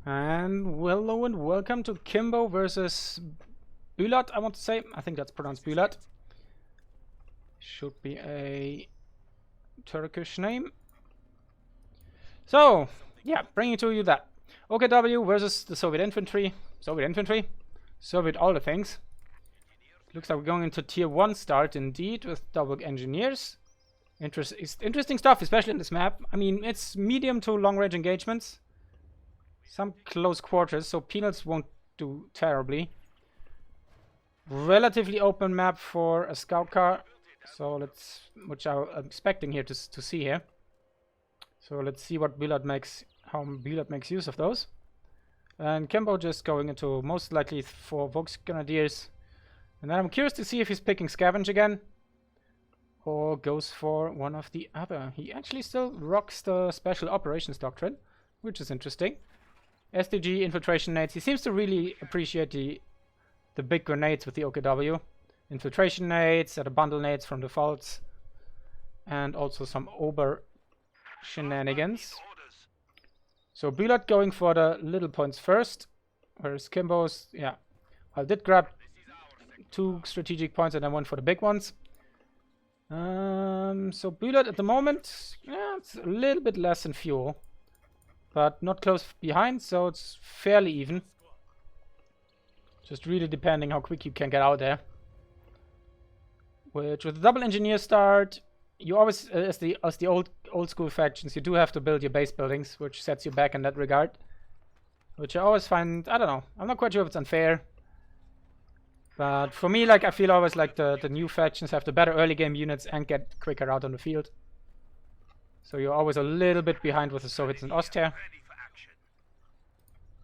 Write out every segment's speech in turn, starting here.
And hello and welcome to Kimbo versus Bulat, I want to say. I think that's pronounced Bulat. Should be a Turkish name. So, yeah, bringing to you that. OKW versus the Soviet infantry. Soviet all the things. Looks like we're going into tier 1 start indeed with double engineers. Interesting stuff, especially in this map. I mean, it's medium to long range engagements. Some close quarters, so penals won't do terribly. Relatively open map for a scout car, so which I'm expecting here to see here. So let's see what Bulat makes, how Bulat makes use of those. And Kimbo just going into most likely 4 Volks Grenadiers. And then I'm curious to see if he's picking Scavenge again, or goes for one of the other. He actually still rocks the Special Operations Doctrine, which is interesting. SDG, infiltration nades. He seems to really appreciate the big grenades with the OKW. Infiltration nades, the bundle nades from the faults, and also some Ober shenanigans. So Bulat going for the little points first, whereas Kimbo's, yeah, I did grab 2 strategic points and then went for the big ones. So Bulat at the moment, yeah, it's a little bit less in fuel, but not close behind, so it's fairly even. Just really depending how quick you can get out there. Which, with a double engineer start, you always, as the old school factions, you do have to build your base buildings, which sets you back in that regard. Which I always find, I don't know, I'm not quite sure if it's unfair. But for me, like, I feel always like the new factions have the better early game units and get quicker out on the field. So you're always a little bit behind with the Soviets and Austria.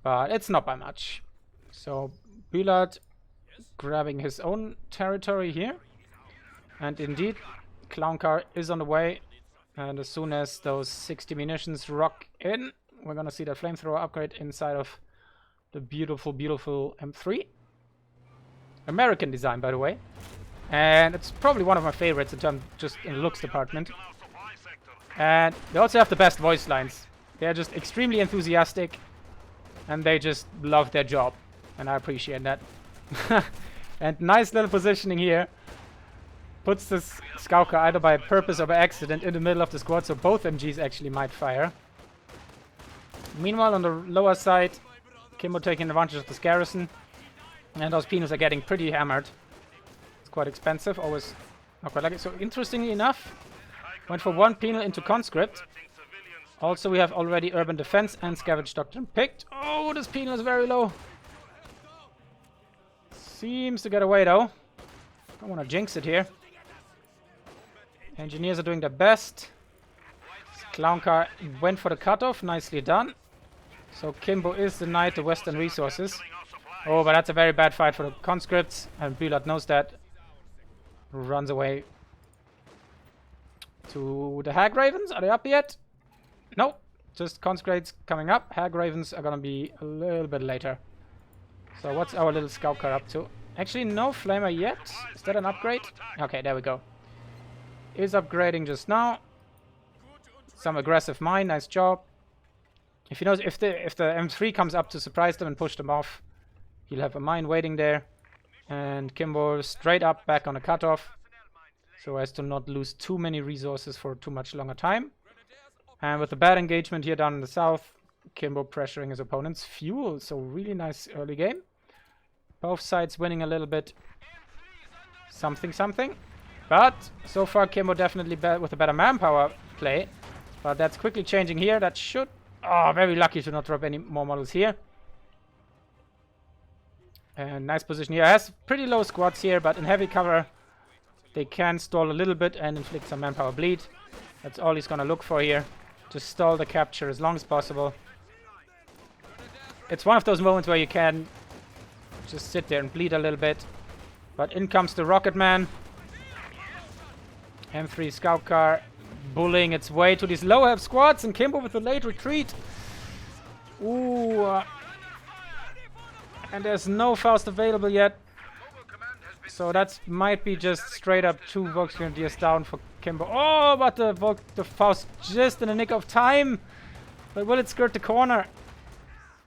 But it's not by much. So Bulat grabbing his own territory here. And indeed, Clown Car is on the way. And as soon as those 60 munitions rock in, we're gonna see the flamethrower upgrade inside of the beautiful, beautiful M3. American design, by the way. And it's probably one of my favorites in terms just in the looks department. And they also have the best voice lines. They're just extremely enthusiastic, and they just love their job, and I appreciate that. And nice little positioning here. Puts this scout car either by purpose or by accident in the middle of the squad, so both MGs actually might fire. Meanwhile, on the lower side, Kimbo taking advantage of this garrison, and those penals are getting pretty hammered. It's quite expensive, always not quite like it. So interestingly enough, went for 1 penal into conscript. Also, we have already urban defense and scavenge doctrine picked. Oh, this penal is very low. Seems to get away though. Don't want to jinx it here. Engineers are doing their best. Clown car went for the cutoff. Nicely done. So Kimbo is denied the western resources. Oh, but that's a very bad fight for the conscripts, and Bulat knows that. Runs away to the Hag Ravens. Are they up yet? No, just conscripts coming up. Hag Ravens are gonna be a little bit later. So what's our little scout car up to? Actually, no flamer yet. Is that an upgrade? Okay, there we go. Is upgrading just now. Some aggressive mine, nice job. If you know, if the M3 comes up to surprise them and push them off, he'll have a mine waiting there. And Kimbo straight up back on a cutoff, so as to not lose too many resources for too much longer time. And with the bad engagement here down in the south, Kimbo pressuring his opponent's fuel. So really nice early game. Both sides winning a little bit. Something. But so far Kimbo definitely with a better manpower play. But that's quickly changing here. That should... Oh, very lucky to not drop any more models here. And nice position here. Has pretty low squads here, but in heavy cover they can stall a little bit and inflict some manpower bleed. That's all he's gonna look for here. Just stall the capture as long as possible. It's one of those moments where you can just sit there and bleed a little bit. But in comes the Rocket Man. M3 scout car bullying its way to these low health squads, and Kimbo with a late retreat. Ooh. And there's no Faust available yet. So that might be just straight up 2 Volks Grenadiers down for Kimbo. Oh, but the Faust just in the nick of time. But will it skirt the corner?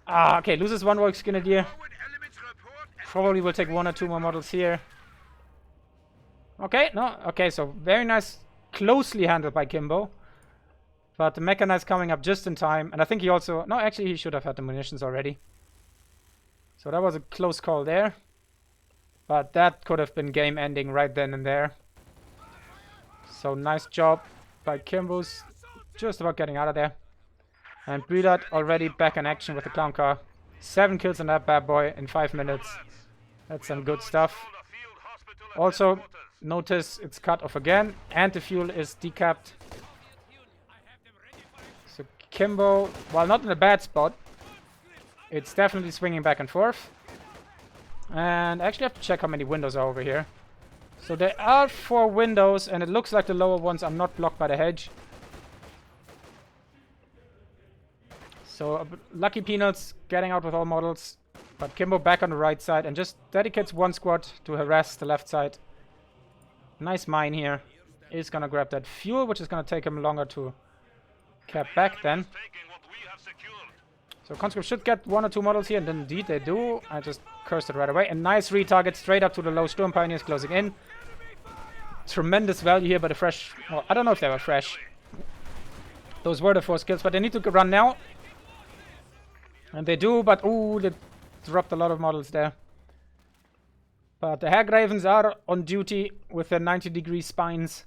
Ah, okay, loses one Volksgrenadier. Probably will take 1 or 2 more models here. Okay, no, okay, so very nice, closely handled by Kimbo. But the Mechanized coming up just in time. And I think he also... No, actually, he should have had the munitions already. So that was a close call there. But that could have been game ending right then and there. So nice job by Kimbo's just about getting out of there. And Bulat already back in action with the clown car. 7 kills on that bad boy in 5 minutes. That's some good stuff. Also, notice it's cut off again. And the fuel is decapped. So Kimbo, while not in a bad spot, it's definitely swinging back and forth. And I actually have to check how many windows are over here. So there are 4 windows, and it looks like the lower ones are not blocked by the hedge. So lucky Peanuts getting out with all models. But Kimbo back on the right side and just dedicates 1 squad to harass the left side. Nice mine here. Is gonna grab that fuel, which is gonna take him longer to cap back then. So Conscript should get 1 or 2 models here, and indeed they do. I just cursed it right away. And nice retarget straight up to the low Sturm Pioneers closing in. Tremendous value here by the fresh... Well, I don't know if they were fresh. Those were the 4 skills, but they need to run now. And they do, but ooh, they dropped a lot of models there. But the Hag Ravens are on duty with their 90-degree spines.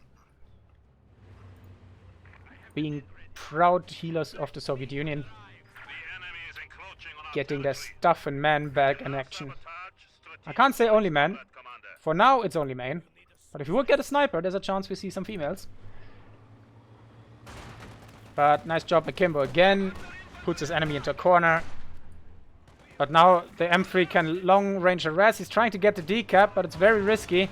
Being proud healers of the Soviet Union. Getting their stuff and man back in action. I can't say only men. For now, it's only men. But if you would get a sniper, there's a chance we see some females. But nice job by Kimbo again. Puts his enemy into a corner. But now the M3 can long range harass. He's trying to get the decap, but it's very risky.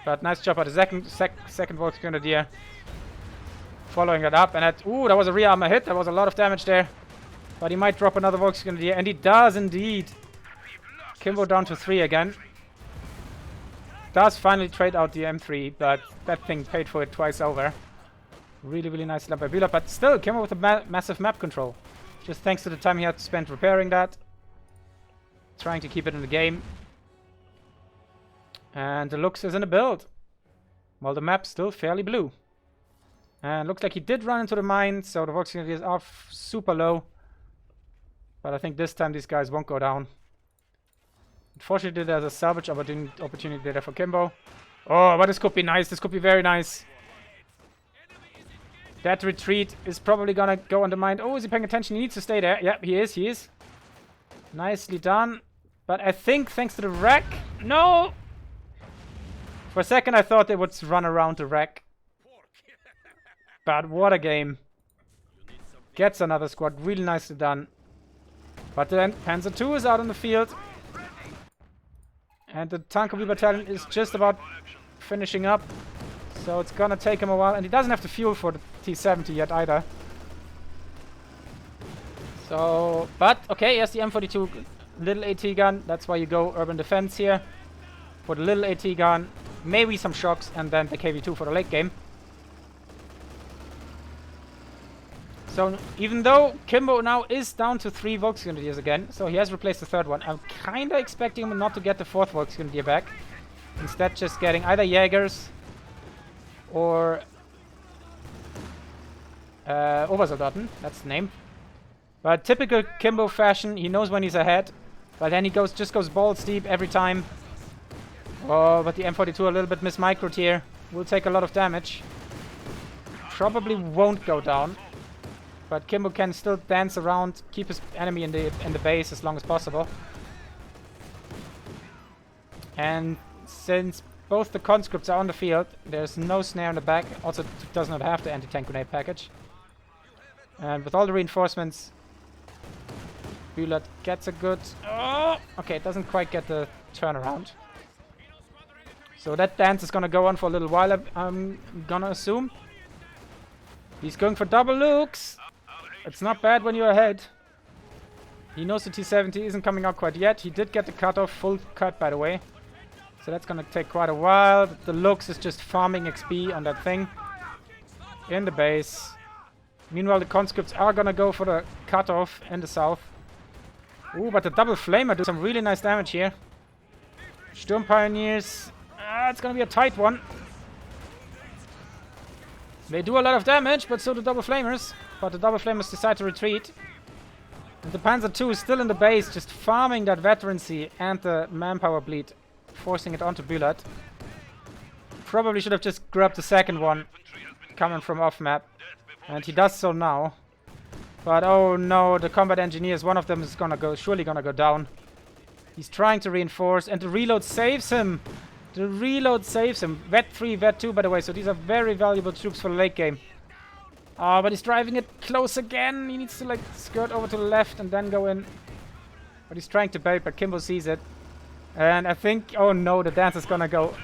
But nice job by the second Volksgrenadier. Following it up, and that was a rear armor hit. There was a lot of damage there. But he might drop another Volksgrenadier, and he does indeed. Kimbo down to 3 again. Does finally trade out the M3, but that thing paid for it twice over. Really, really nice by Bulat, but still, Kimbo with a massive map control. Just thanks to the time he had spent repairing that. Trying to keep it in the game. And the Lux is in the build. While the map's still fairly blue. And looks like he did run into the mine, so the Volksgrenadiers are super low. But I think this time these guys won't go down. Unfortunately, there's a salvage opportunity there for Kimbo. Oh, but this could be nice. This could be very nice. That retreat is probably gonna go on the mine. Oh, is he paying attention? He needs to stay there. Yep, he is. He is. Nicely done. But I think thanks to the wreck... No! For a second, I thought they would run around the wreck. But what a game. Gets another squad. Really nicely done. But then Panzer II is out on the field. And the Tankowy battalion is just about finishing up. So it's gonna take him a while. And he doesn't have the fuel for the T-70 yet either. So, but, okay, yes, the M42 little AT gun. That's why you go urban defense here. For the little AT gun. Maybe some shocks and then the KV-2 for the late game. So, even though Kimbo now is down to 3 Volksgrenadiers again, so he has replaced the 3rd one, I'm kinda expecting him not to get the 4th Volksgrenadier back. Instead, just getting either Jägers or Obersoldaten, that's the name. But typical Kimbo fashion, he knows when he's ahead, but then he just goes balls deep every time. Oh, but the M42 a little bit mismicroed here. Will take a lot of damage. Probably won't go down. But Kimbo can still dance around, keep his enemy in the base as long as possible. And since both the conscripts are on the field, there's no snare in the back. Also, does not have the anti-tank grenade package. And with all the reinforcements, Bulat gets a good... Oh! Okay, it doesn't quite get the turnaround. So that dance is gonna go on for a little while, I'm gonna assume. He's going for double looks. It's not bad when you're ahead. He knows the T-70 isn't coming out quite yet. He did get the cutoff, full cut by the way. So that's gonna take quite a while. The Lux is just farming XP on that thing. In the base. Meanwhile, the conscripts are gonna go for the cutoff in the south. Ooh, but the double flamer do some really nice damage here. Sturm Pioneers. It's gonna be a tight one. They do a lot of damage, but so do double flamers. But the double flamers decide to retreat. And the Panzer II is still in the base, just farming that veterancy and the manpower bleed, forcing it onto Bulat. Probably should have just grabbed the second one coming from off map. And he does so now. But oh no, the combat engineers, one of them is surely gonna go down. He's trying to reinforce, and the reload saves him. The reload saves him. Vet 3, Vet 2, by the way, so these are very valuable troops for the late game. Oh, but he's driving it close again. He needs to, like, skirt over to the left and then go in. But he's trying to bait, but Kimbo sees it. And I think, oh no, the dance is gonna go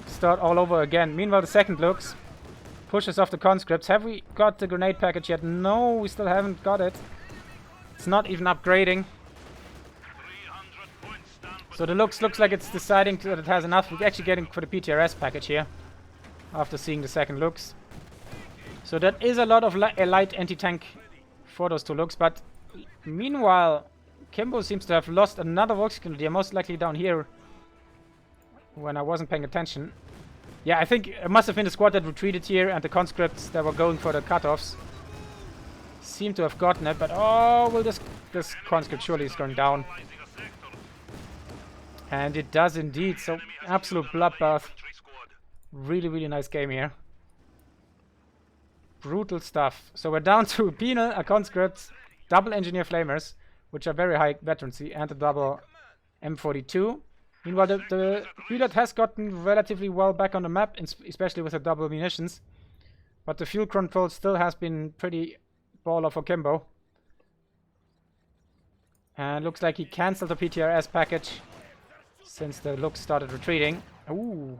start all over again. Meanwhile, the second looks. Pushes off the conscripts. Have we got the grenade package yet? No, we still haven't got it. It's not even upgrading. So the looks like it's deciding that it has enough. We're actually getting for the PTRS package here. After seeing the second looks. So that is a lot of light anti-tank for those two looks. But meanwhile, Kimbo seems to have lost another Volksgrenadier. Most likely down here. When I wasn't paying attention. Yeah, I think it must have been the squad that retreated here. And the conscripts that were going for the cutoffs seem to have gotten it. But oh, well, this conscript surely is going down. And it does indeed, so absolute bloodbath. Really, really nice game here. Brutal stuff. So we're down to Penal, a conscript, double engineer flamers, which are very high veterancy, and a double M42. Meanwhile, the Bulat has gotten relatively well back on the map, especially with the double munitions. But the fuel control still has been pretty baller for Kimbo. And looks like he cancelled the PTRS package. Since the looks started retreating. Ooh.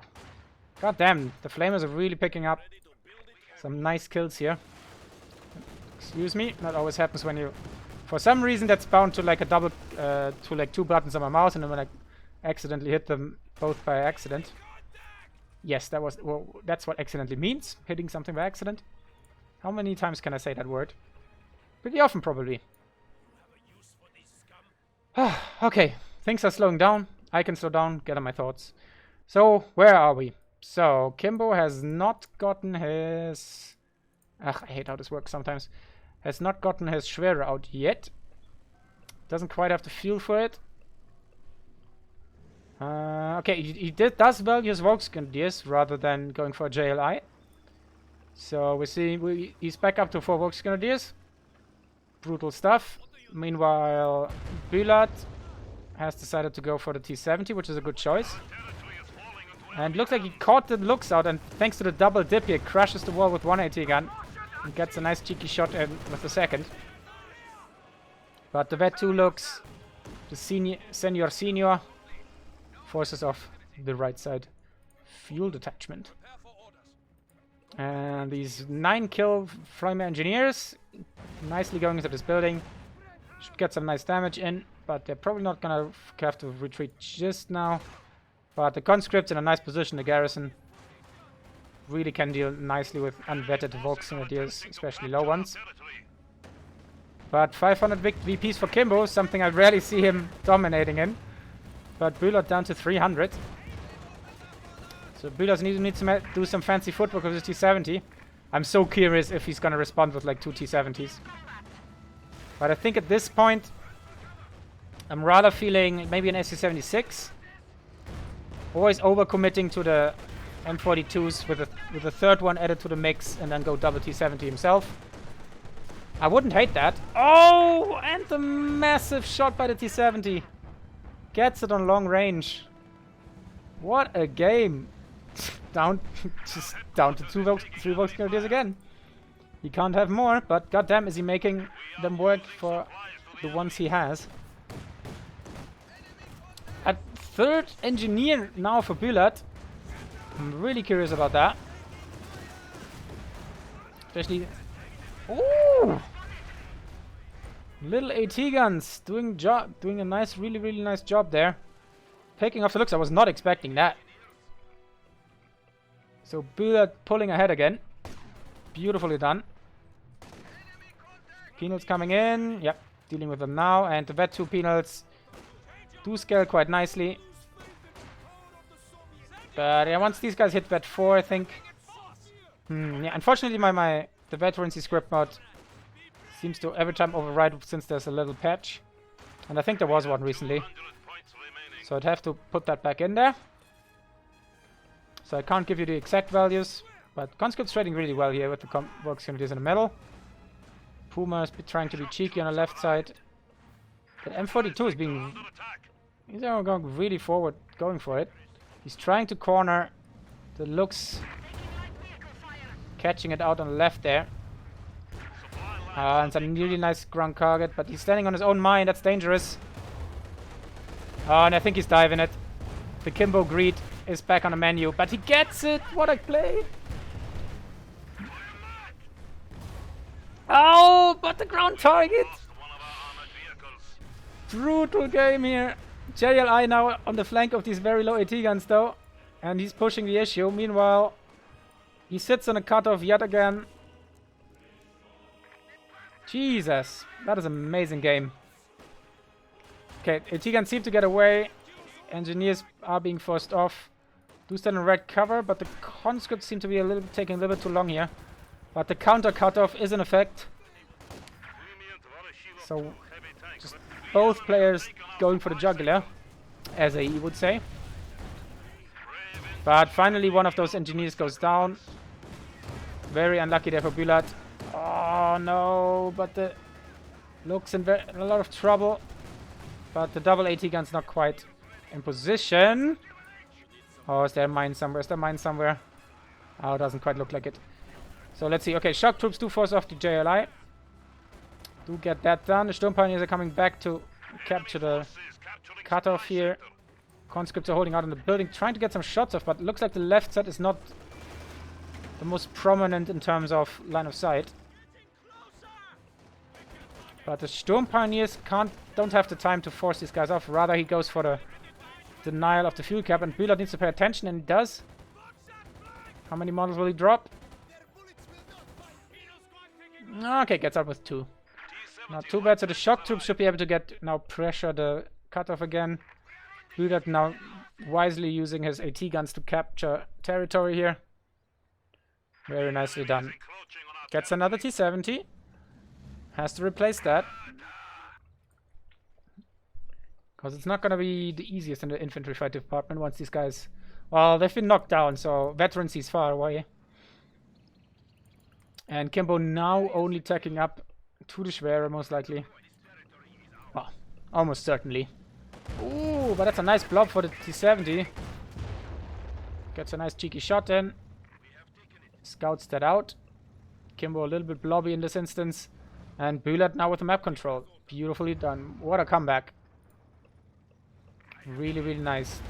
God damn, the flamers are really picking up some nice kills here. Excuse me, that always happens when you... For some reason that's bound to like a double... to like 2 buttons on my mouse, and then when I accidentally hit them both by accident. Yes, that was... Well, that's what accidentally means. Hitting something by accident. How many times can I say that word? Pretty often, probably. Okay, things are slowing down. I can slow down, gather my thoughts. So, where are we? So, Kimbo has not gotten his... Ugh, I hate how this works sometimes. Has not gotten his Schwere out yet. Doesn't quite have the feel for it. Okay, he does value his Volksgrenadiers rather than going for a JLI. So, we see he's back up to 4 Volksgrenadiers. Brutal stuff. Meanwhile, Bulat has decided to go for the T-70, which is a good choice. And looks like he caught the looks out, and thanks to the double dip here, crashes the wall with one AT gun. And gets a nice cheeky shot in with the second. But the Vet 2 looks, the senior, forces off the right side fuel detachment. And these 9-kill Flamer engineers, nicely going into this building. Should get some nice damage in. But they're probably not gonna have to retreat just now. But the conscripts in a nice position, the garrison really can deal nicely with unvetted Volksgrenadiers, especially low ones. But 500 VPs for Kimbo, something I rarely see him dominating in. But Bulat down to 300. So Bulat needs to do some fancy footwork with his T-70. I'm so curious if he's gonna respond with like 2 T-70s. But I think at this point, I'm rather feeling maybe an SC-76. Always overcommitting to the M42s with a third one added to the mix and then go double T-70 himself. I wouldn't hate that. Oh, and the massive shot by the T-70. Gets it on long range. What a game. Just down to 3 Volksgrenadiers again. He can't have more, but goddamn is he making them work for the ones he has. A 3rd engineer now for Bulat. I'm really curious about that. Especially... Ooh! Little AT guns doing a nice, really nice job there. Taking off the looks, I was not expecting that. So Bulat pulling ahead again. Beautifully done. Penals coming in. Yep, dealing with them now. And the Vet 2 Penals do scale quite nicely. But yeah, once these guys hit Vet 4, I think... yeah, unfortunately the Veterancy script mod seems to every time override since there's a little patch. And I think there was one recently. So I'd have to put that back in there. So I can't give you the exact values. But Conscript's trading really well here with the works units in the middle. Puma's trying to be cheeky on the left side. But M42 is being... He's going really forward, going for it. He's trying to corner the looks. Catching it out on the left there. And it's a really nice ground target, but he's standing on his own mine. That's dangerous. Oh, and I think he's diving it. The Kimbo greed is back on the menu, but he gets it. What a play. Oh, but the ground target. Brutal game here. JLI now on the flank of these very low AT guns though. And he's pushing the issue. Meanwhile, he sits on a cutoff yet again. Jesus, that is an amazing game. Okay, AT guns seem to get away. Engineers are being forced off. Do stand in red cover, but the conscripts seem to be taking a little bit too long here. But the counter cutoff is in effect. So, just both players going for the jugular, as AE would say. But finally one of those engineers goes down. Very unlucky there for Bulat. Oh no, but the looks in a lot of trouble. But the double AT gun's not quite in position. Oh, is there a mine somewhere? Is there a mine somewhere? Oh, it doesn't quite look like it. So let's see. Okay, shock troops do force off the JLI. Do get that done. The Sturm Pioneers are coming back to capture the cutoff here. Conscripts are holding out in the building, trying to get some shots off, but it looks like the left side is not the most prominent in terms of line of sight. But the Sturm Pioneers don't have the time to force these guys off. Rather, he goes for the denial of the fuel cap, and Bulat needs to pay attention, and he does. How many models will he drop? Okay, gets out with 2. Not too bad. So the shock troops should be able to get now pressure the cutoff again. Bulat now wisely using his AT guns to capture territory here. Very nicely done. Gets another T-70. Has to replace that. Because it's not going to be the easiest in the infantry fight department once these guys... Well, they've been knocked down, so veterancy's far away. And Kimbo now only tacking up to the Schwere, most likely. Well, almost certainly. Ooh, but that's a nice blob for the T-70. Gets a nice cheeky shot in. Scouts that out. Kimbo a little bit blobby in this instance. And Bulat now with the map control. Beautifully done. What a comeback. Really, really nice.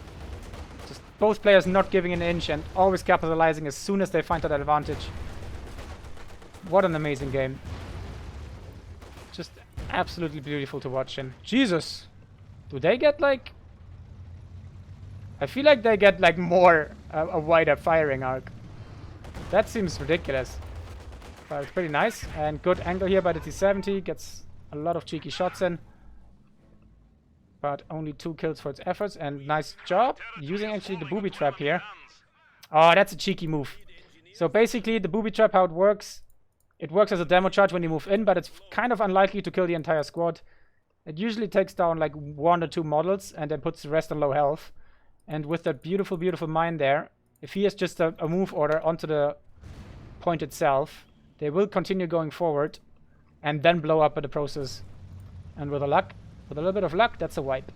Just both players not giving an inch and always capitalizing as soon as they find that advantage. What an amazing game. Just absolutely beautiful to watch. And Jesus, do they get like... I feel like they get like more, a wider firing arc. That seems ridiculous. But it's pretty nice. And good angle here by the T-70. Gets a lot of cheeky shots in. But only 2 kills for its efforts. And nice job. Using actually the booby trap here. Oh, that's a cheeky move. So basically the booby trap, how it works as a demo charge when you move in, but it's kind of unlikely to kill the entire squad. It usually takes down like 1 or 2 models and then puts the rest on low health. And with that beautiful, beautiful mine there, if he has just a move order onto the point itself, they will continue going forward and then blow up in the process. And with a little bit of luck, that's a wipe.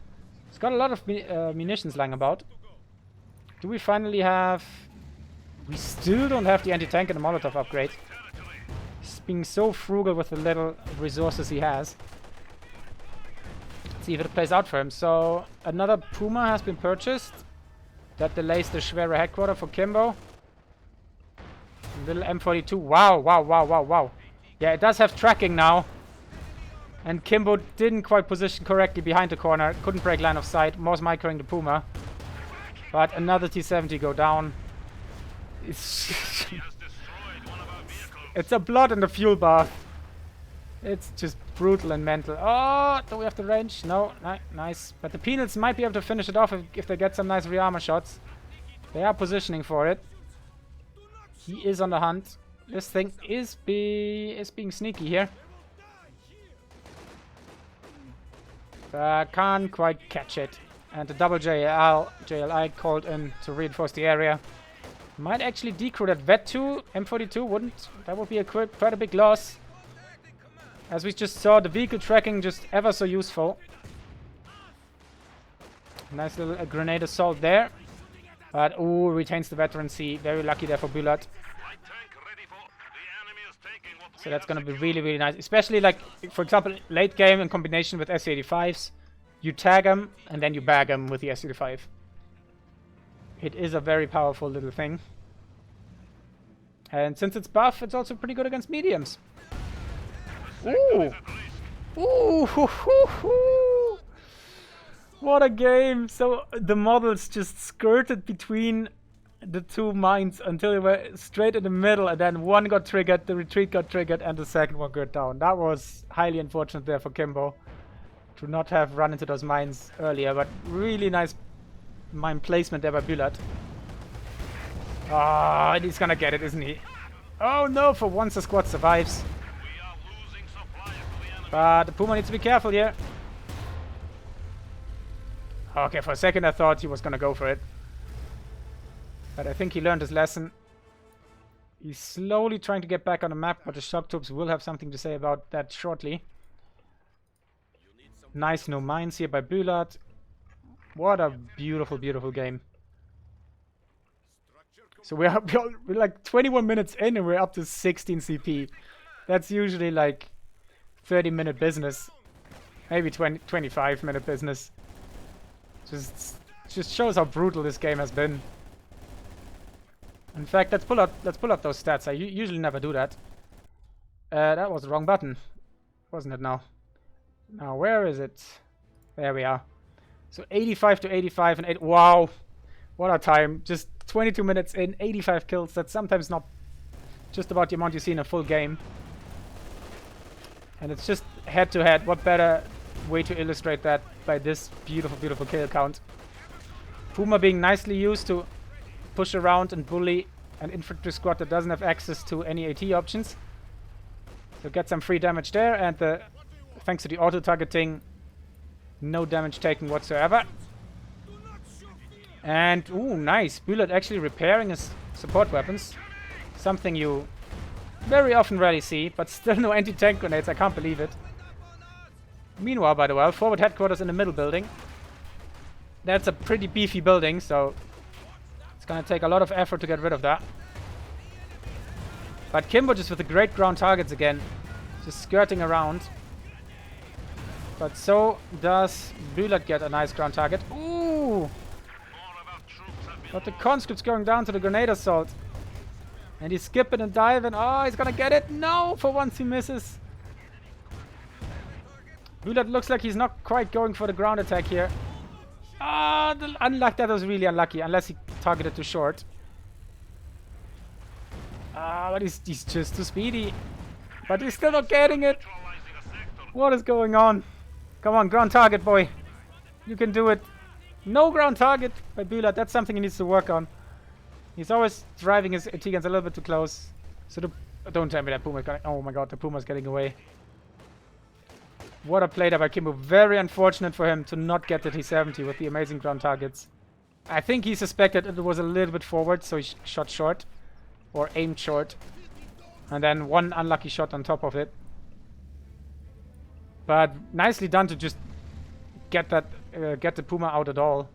It's got a lot of munitions lying about. Do we finally have... We still don't have the anti-tank and the Molotov upgrade. He's being so frugal with the little resources he has. Let's see if it plays out for him. So, another Puma has been purchased. That delays the Schwere headquarter for Kimbo. Little M42. Wow, wow, wow, wow, wow. Yeah, it does have tracking now. And Kimbo didn't quite position correctly behind the corner. Couldn't break line of sight. Was microing the Puma. But another T-70 go down. It's a blood in the fuel bath. It's just brutal and mental. Oh, do we have the range? No, nice. But the Peanuts might be able to finish it off if they get some nice rearmor shots. They are positioning for it. He is on the hunt. This thing is being sneaky here. Can't quite catch it. And the double JLI called in to reinforce the area. Might actually decrew that Vet 2, M42 wouldn't. That would be quite a big loss. As we just saw, the vehicle tracking just ever so useful. Nice little grenade assault there. But, ooh, retains the veteran C. Very lucky there for Bulat. So that's going to be really, really nice. Especially, like, for example, late game in combination with S85s. You tag them, and then you bag them with the S85. It is a very powerful little thing. And since it's buff, it's also pretty good against mediums. Ooh! Ooh! Hoo, hoo, hoo. What a game! So the models just skirted between the two mines until they were straight in the middle, and then one got triggered, the retreat got triggered, and the second one got down. That was highly unfortunate there for Kimbo to not have run into those mines earlier, but really nice mine placement there by Bulat. Ah, he's gonna get it, isn't he? Oh no, for once the squad survives. But the Puma needs to be careful here. Okay, for a second I thought he was gonna go for it. But I think he learned his lesson. He's slowly trying to get back on the map, but the shock troops will have something to say about that shortly. Nice no mines here by Bulat. What a beautiful, beautiful game. So we're like 21 minutes in and we're up to 16 CP. That's usually like 30-minute business. Maybe 25-minute business. Just shows how brutal this game has been. In fact, let's pull up those stats. I usually never do that. That was the wrong button, wasn't it now? Now, where is it? There we are. So 85 to 85 and 8. Wow. What a time. Just 22 minutes in, 85 kills. That's sometimes not just about the amount you see in a full game. And it's just head-to-head. What better way to illustrate that by this beautiful, beautiful kill count. Puma being nicely used to push around and bully an infantry squad that doesn't have access to any AT options. So get some free damage there, and thanks to the auto-targeting, no damage taken whatsoever. And, ooh, nice. Bulat actually repairing his support weapons. Something you very often rarely see, but still no anti-tank grenades. I can't believe it. Meanwhile, by the way, forward headquarters in the middle building. That's a pretty beefy building, so it's gonna take a lot of effort to get rid of that. But Kimbo just with the great ground targets again. Just skirting around. But so does Bulat get a nice ground target. Ooh! But the conscript's going down to the grenade assault. And he's skipping and diving. Oh, he's gonna get it. No! For once he misses. Bulat looks like he's not quite going for the ground attack here. Ah, that was really unlucky. Unless he targeted too short. Ah, but he's just too speedy. But he's still not getting it. What is going on? Come on, ground target, boy. You can do it. No ground target by Bulat. That's something he needs to work on. He's always driving his AT guns a little bit too close. So don't tell me that Puma's gonna... Oh my god, the Puma's getting away. What a play there by Kimbo. Very unfortunate for him to not get the T-70 with the amazing ground targets. I think he suspected it was a little bit forward, so he shot short. Or aimed short. And then one unlucky shot on top of it. But nicely done to just get the Puma out at all.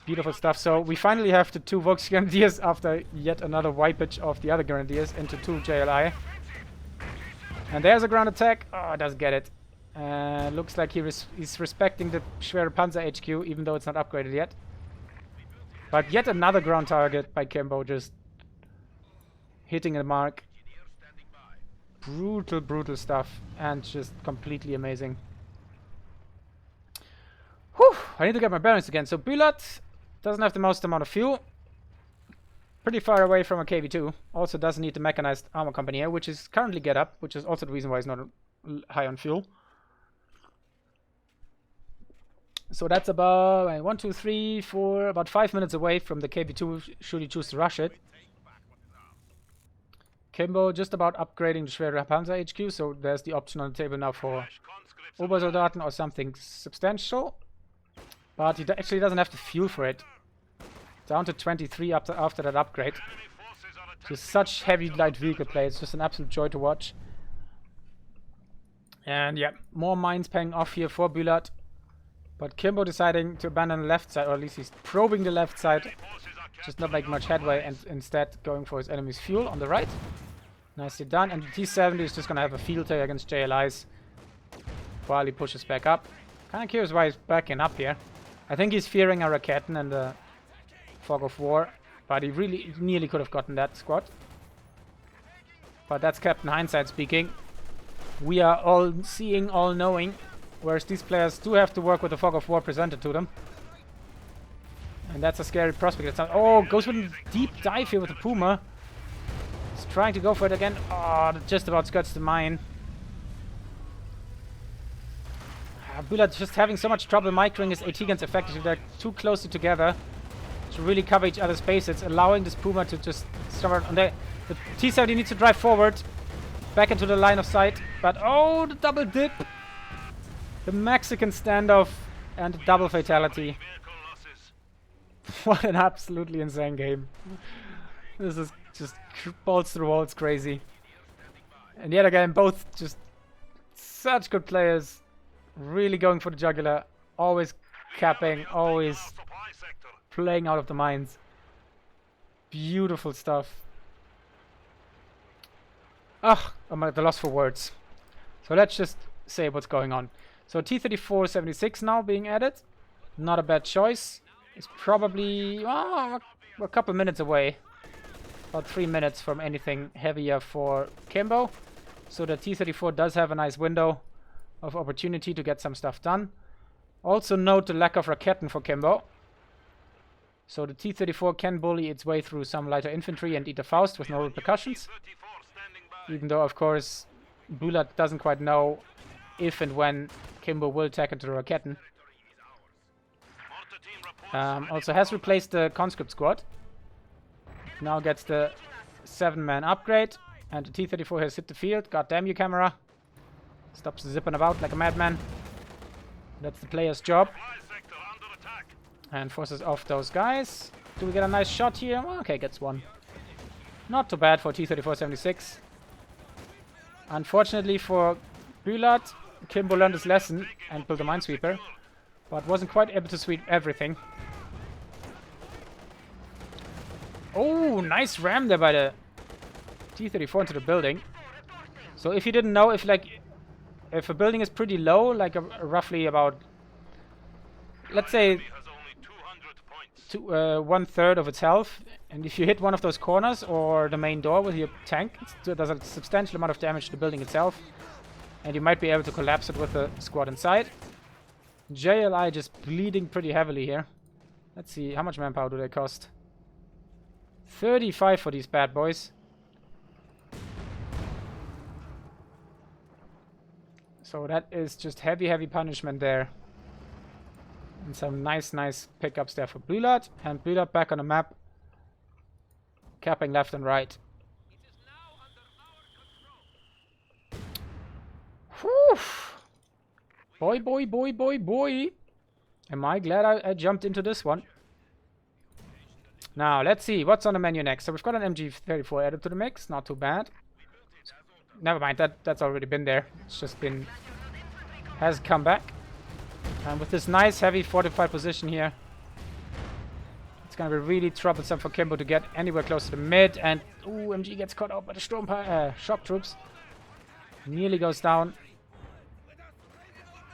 Beautiful stuff. So we finally have the two Vox Grenadiers after yet another wipeage of the other Grenadiers into two JLI. And there's a ground attack. Oh, it doesn't get it. Looks like he's respecting the Schwere Panzer HQ, even though it's not upgraded yet. But yet another ground target by Kimbo, just hitting the mark. Brutal, brutal stuff. And just completely amazing. Whew! I need to get my bearings again. So Bulat doesn't have the most amount of fuel. Pretty far away from a KV2. Also doesn't need the mechanized armor company here, which is currently get up, which is also the reason why he's not high on fuel. So that's about 1, 2, 3, 4, about 5 minutes away from the KV2 should he choose to rush it. Kimbo just about upgrading the Schwere Panzer HQ, so there's the option on the table now for Obersoldaten or something substantial. But he actually doesn't have the fuel for it. Down to 23 after that upgrade. Just such heavy light vehicle play, it's just an absolute joy to watch. And yeah, more mines paying off here for Bulat. But Kimbo deciding to abandon the left side, or at least he's probing the left side. Just not making much headway and instead going for his enemy's fuel on the right. Nicely done. And the T-70 is just going to have a field day against JLIs while he pushes back up. Kind of curious why he's backing up here. I think he's fearing a Raketen and the fog of war. But he really nearly could have gotten that squad. But that's Captain Hindsight speaking. We are all seeing, all knowing. Whereas these players do have to work with the fog of war presented to them. And that's a scary prospect. Oh, goes with a deep dive here with the Puma. He's trying to go for it again. Oh, that just about skirts the mine. Bulat just having so much trouble microing his AT guns effectively. They're too closely together to really cover each other's spaces, allowing this Puma to just start on there. The T-70 needs to drive forward, back into the line of sight. But oh, the double dip. The Mexican standoff and the double fatality. What an absolutely insane game. This is just balls to the walls crazy. And yet again, both just such good players. Really going for the jugular. Always capping, always playing out of the mines. Beautiful stuff. Ah, I'm at the loss for words. So let's just say what's going on. So T-34-76 now being added. Not a bad choice. It's probably a couple minutes away. About 3 minutes from anything heavier for Kimbo. So the T-34 does have a nice window of opportunity to get some stuff done. Also note the lack of Raketen for Kimbo. So the T-34 can bully its way through some lighter infantry and eat a Faust with no repercussions. Even though, of course, Bulat doesn't quite know if and when Kimbo will attack into the Raketen. Also has replaced the conscript squad. Now gets the 7-man upgrade. And the T-34 has hit the field. God damn you, camera. Stops zipping about like a madman. That's the player's job. And forces off those guys. Do we get a nice shot here? Well, okay, gets one. Not too bad for T-34-76. Unfortunately for Bulat, Kimbo learned his lesson and built a minesweeper, but wasn't quite able to sweep everything. Oh, nice ram there by the T-34 into the building. So if you didn't know, if a building is pretty low, like roughly about, let's say, 1/3 of its health, and if you hit one of those corners or the main door with your tank, it does a substantial amount of damage to the building itself, and you might be able to collapse it with the squad inside. JLI just bleeding pretty heavily here. Let's see, how much manpower do they cost? 35 for these bad boys. So that is just heavy punishment there. And some nice pickups there for Bulat. And Bulat back on the map. Capping left and right. Whew. Boy. Am I glad I jumped into this one. Now, let's see what's on the menu next. So we've got an MG34 added to the mix. Not too bad. Never mind, that's already been there. It's just been... has come back. And with this nice heavy fortified position here, it's going to be really troublesome for Kimbo to get anywhere close to the mid. And, ooh, MG gets caught out by the shock troops. Nearly goes down.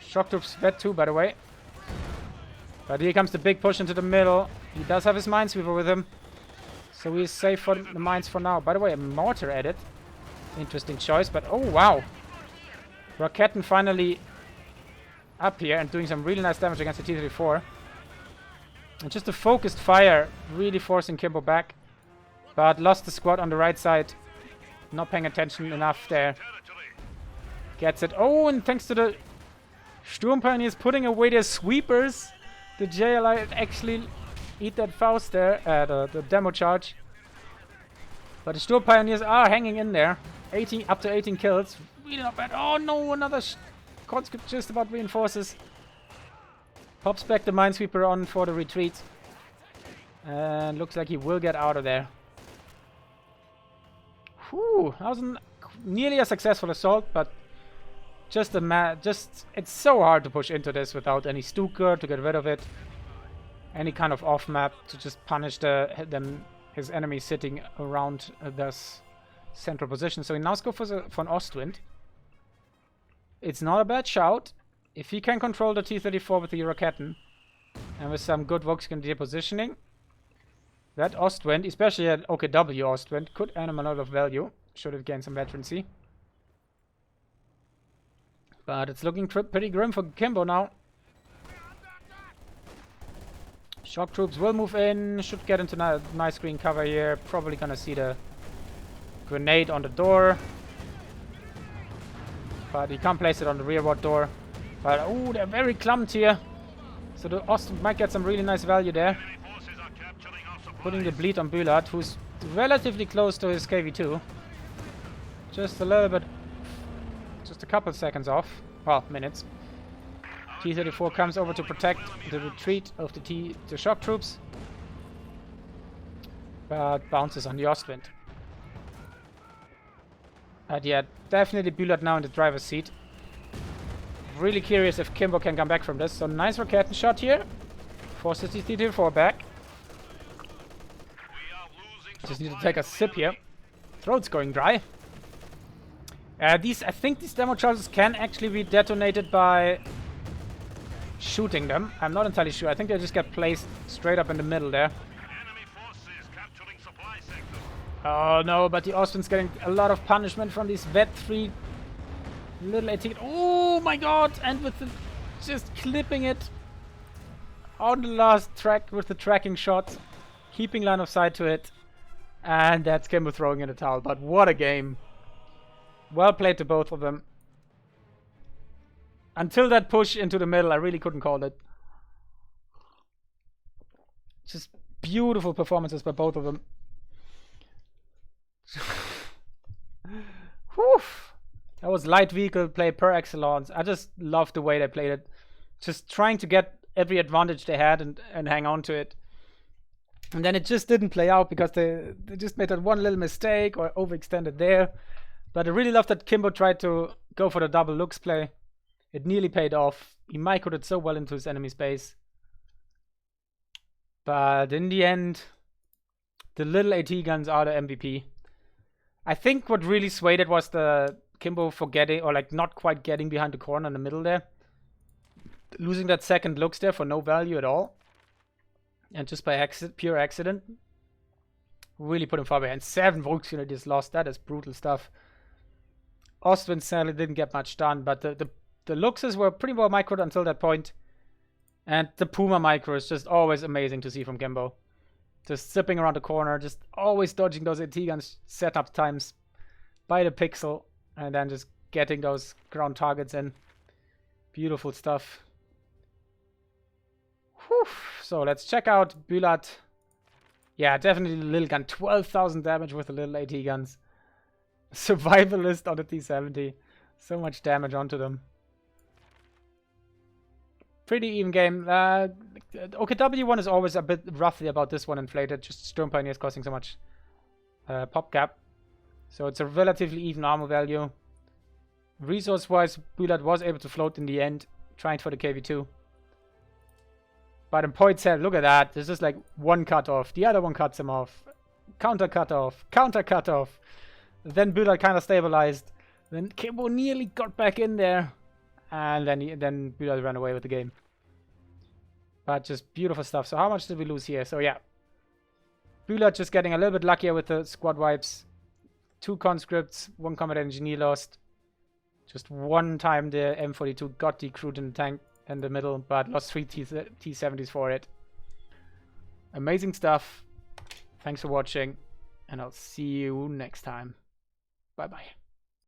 Shock troops vet too, by the way. But here comes the big push into the middle. He does have his minesweeper with him. So he's safe for the mines for now. By the way, a mortar added. Interesting choice, but oh wow. Raketen finally up here and doing some really nice damage against the T-34. And just a focused fire, really forcing Kimbo back. But lost the squad on the right side. Not paying attention enough there. Gets it. Oh, and thanks to the Sturm Pioneers putting away their sweepers, the JLI actually eat that Faust there, the demo charge. But the Sturm Pioneers are hanging in there. 18, up to 18 kills. Really not bad. Oh no, another conscript just about reinforces. Pops back the Minesweeper on for the retreat. And looks like he will get out of there. Whew, that wasn't nearly a successful assault, but just it's so hard to push into this without any Stuka to get rid of it. Any kind of off map to just punish his enemies sitting around this central position. So he now goes for an Ostwind. It's not a bad shout. If he can control the T-34 with the Euroketten and with some good Volkskandier positioning, that Ostwind, especially at OKW Ostwind, could earn him a lot of value, should it gain some veterancy. But it's looking pretty grim for Kimbo now. Shock troops will move in, should get into nice green cover here. Probably gonna see the grenade on the door. But he can't place it on the rearward door. But, oh, they're very clumped here. So the Ostwind might get some really nice value there. Putting the bleed on Bulat, who's relatively close to his KV2. Just a little bit, just a couple seconds off. Well, minutes. T-34 comes over to protect the retreat of the shock troops. But bounces on the Ostwind. And yeah, definitely Bulat now in the driver's seat. Really curious if Kimbo can come back from this. So nice Raketen shot here. Forces the T-34 back. Just need to take a sip here. Throat's going dry. I think these demo charges can actually be detonated by shooting them. I'm not entirely sure. I think they just get placed straight up in the middle there. Oh no, but the Ostwind's getting a lot of punishment from these VET-3 little 18. Oh my god! And with the just clipping it on the last track with the tracking shot, keeping line of sight to it. And that's Kimbo throwing in the towel. But what a game. Well played to both of them. Until that push into the middle, I really couldn't call it. Just beautiful performances by both of them. Whew. That was light vehicle play per excellence. I just loved the way they played it. Just trying to get every advantage they had and hang on to it. And then it just didn't play out because they just made that one little mistake or overextended there. But I really love that Kimbo tried to go for the double looks play. It nearly paid off. He microed it so well into his enemy space. But in the end, the little AT guns are the MVP. I think what really swayed it was the Kimbo forgetting, or like not quite getting behind the corner in the middle there. Losing that second looks there for no value at all. And just by pure accident. Really put him far behind. 7 Volkskanadiers lost. That is brutal stuff. Ostwind sadly didn't get much done, but the Luxes were pretty well microed until that point. And the Puma micro is just always amazing to see from Kimbo. Just zipping around the corner, just always dodging those AT guns setup times by the pixel, and then just getting those ground targets in. Beautiful stuff. Whew. So let's check out Bulat. Yeah, definitely the little gun. 12,000 damage with the little AT guns. Survivalist on the T-70. So much damage onto them. Pretty even game. OKW one is always a bit roughly about this one inflated. Just Sturm Pioneers costing so much pop gap. So it's a relatively even armor value. Resource-wise, Bulat was able to float in the end, trying for the KV2. But in point set, look at that. There's just like one cut off. The other one cuts him off. Counter cut off. Counter cut off. Then Bulat kind of stabilized. Then Kimbo nearly got back in there. And then Bulat ran away with the game. But just beautiful stuff. So how much did we lose here? So yeah. Bulat just getting a little bit luckier with the squad wipes. 2 conscripts, 1 combat engineer lost. Just one time the M42 got decrewed in the tank in the middle, but lost 3 T-70s for it. Amazing stuff. Thanks for watching, and I'll see you next time. Bye-bye.